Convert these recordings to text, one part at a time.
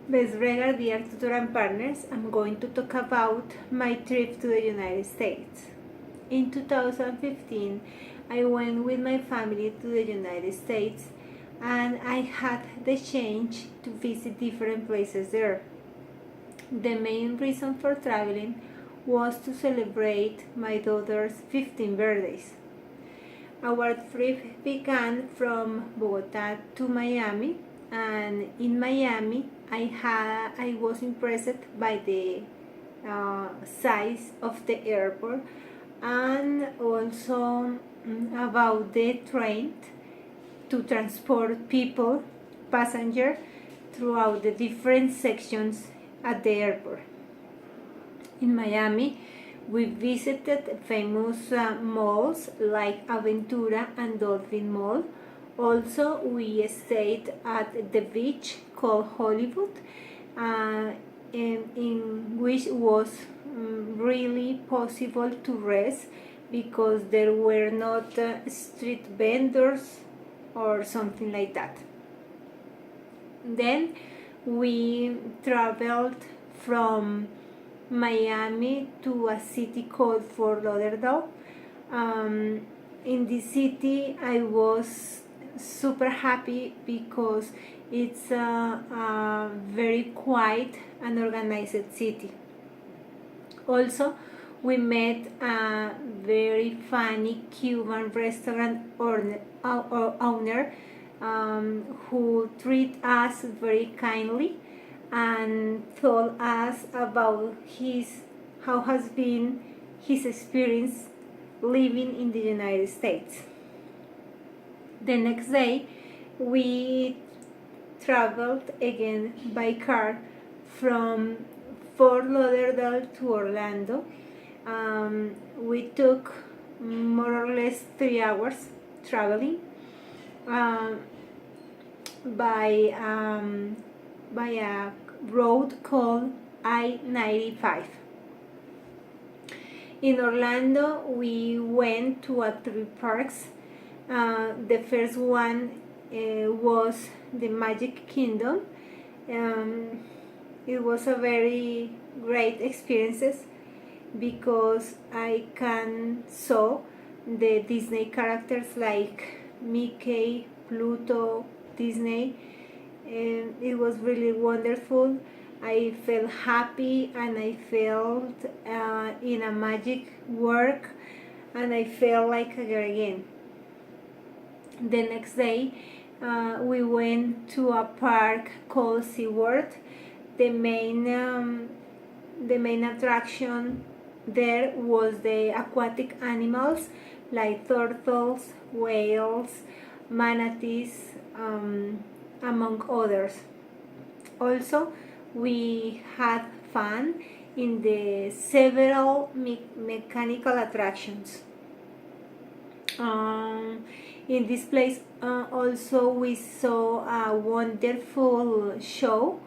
Best regard, dear tutor and partners, I'm going to talk about my trip to the United States. In 2015, I went with my family to the United States and I had the chance to visit different places there. The main reason for traveling was to celebrate my daughter's 15th birthdays. Our trip began from Bogota to Miami, and in Miami, I was impressed by the size of the airport and also about the train to transport people, passengers, throughout the different sections at the airport. In Miami, we visited famous malls like Aventura and Dolphin Mall. Also, we stayed at the beach called Hollywood, in which was really possible to rest because there were not street vendors or something like that. Then we traveled from Miami to a city called Fort Lauderdale. In this city, I was super happy because it's a very quiet and organized city. Also, we met a very funny Cuban restaurant owner who treated us very kindly and told us about how has been his experience living in the United States. The next day, we traveled again by car from Fort Lauderdale to Orlando. We took more or less 3 hours traveling by a road called I-95. In Orlando, we went to three parks. The first one was the Magic Kingdom. It was a very great experience because I can saw the Disney characters like Mickey, Pluto, Disney. It was really wonderful. I felt happy and I felt in a magic world and I felt like a girl again. The next day, we went to a park called SeaWorld. The main attraction there was the aquatic animals like turtles, whales, manatees, among others. Also, we had fun in the several mechanical attractions. In this place also we saw a wonderful show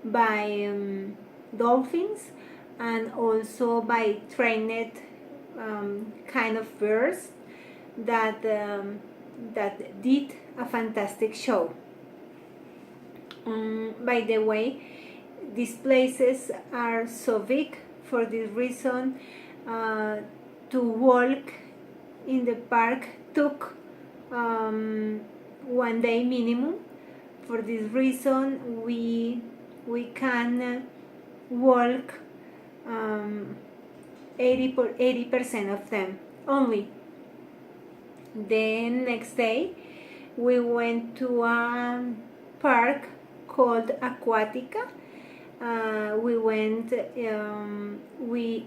by dolphins and also by trained kind of birds that did a fantastic show. By the way, these places are so big. For this reason, to walk in the park took 1 day minimum. For this reason, we can walk 80% of them only. The next day, we went to a park called Aquatica. We went we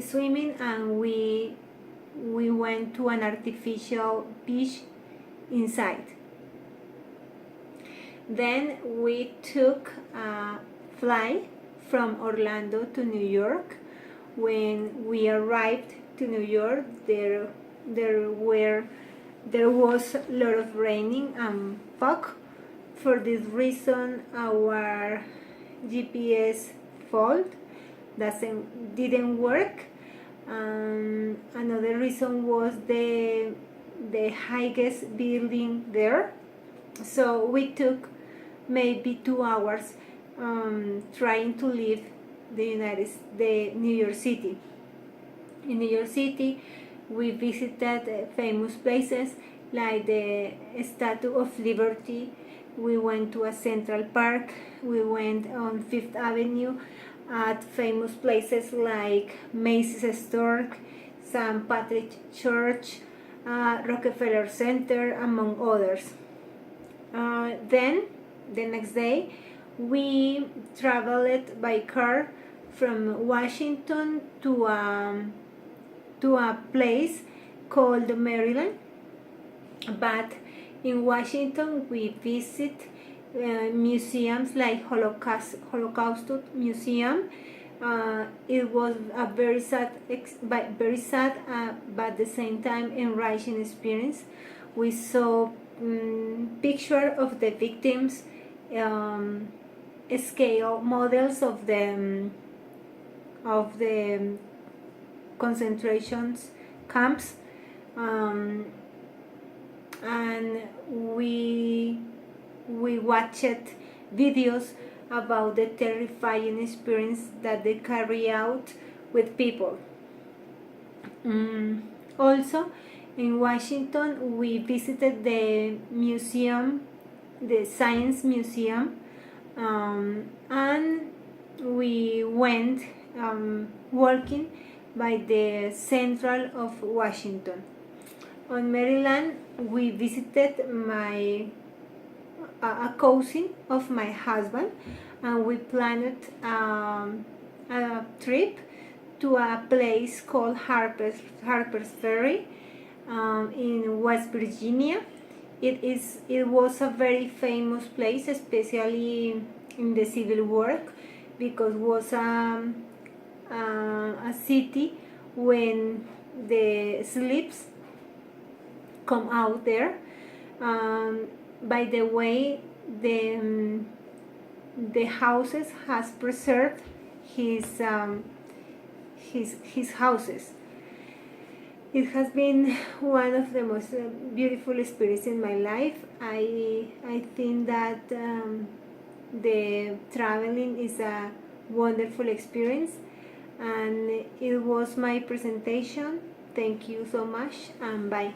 swimming and we went to an artificial beach inside. Then we took a flight from Orlando to New York. When we arrived to New York, there was a lot of raining and fog. For this reason, our GPS failed, didn't work. Another reason was the highest building there. So we took maybe 2 hours trying to leave the New York City. In New York City, we visited famous places like the Statue of Liberty. We went to a Central Park. We went on Fifth Avenue at famous places like Macy's store, St. Patrick's Church, Rockefeller Center, among others. Then, the next day, we traveled by car from Washington to a place called Maryland. But in Washington, we visit museums like Holocaust Museum. It was a very sad, but at the same time enriching experience. We saw picture of the victims, scale models of the concentration camps, and we watched videos about the terrifying experience that they carry out with people. Also, in Washington, we visited the museum, the Science Museum, and we went walking by the central of Washington. On Maryland, we visited a cousin of my husband, and we planned a trip to a place called Harper's Ferry in West Virginia. It was a very famous place, especially in the Civil War, because it was a city when the slaves come out there. By the way, the houses has preserved his houses. It has been one of the most beautiful experiences in my life. I think that the traveling is a wonderful experience, and it was my presentation. Thank you so much, and bye.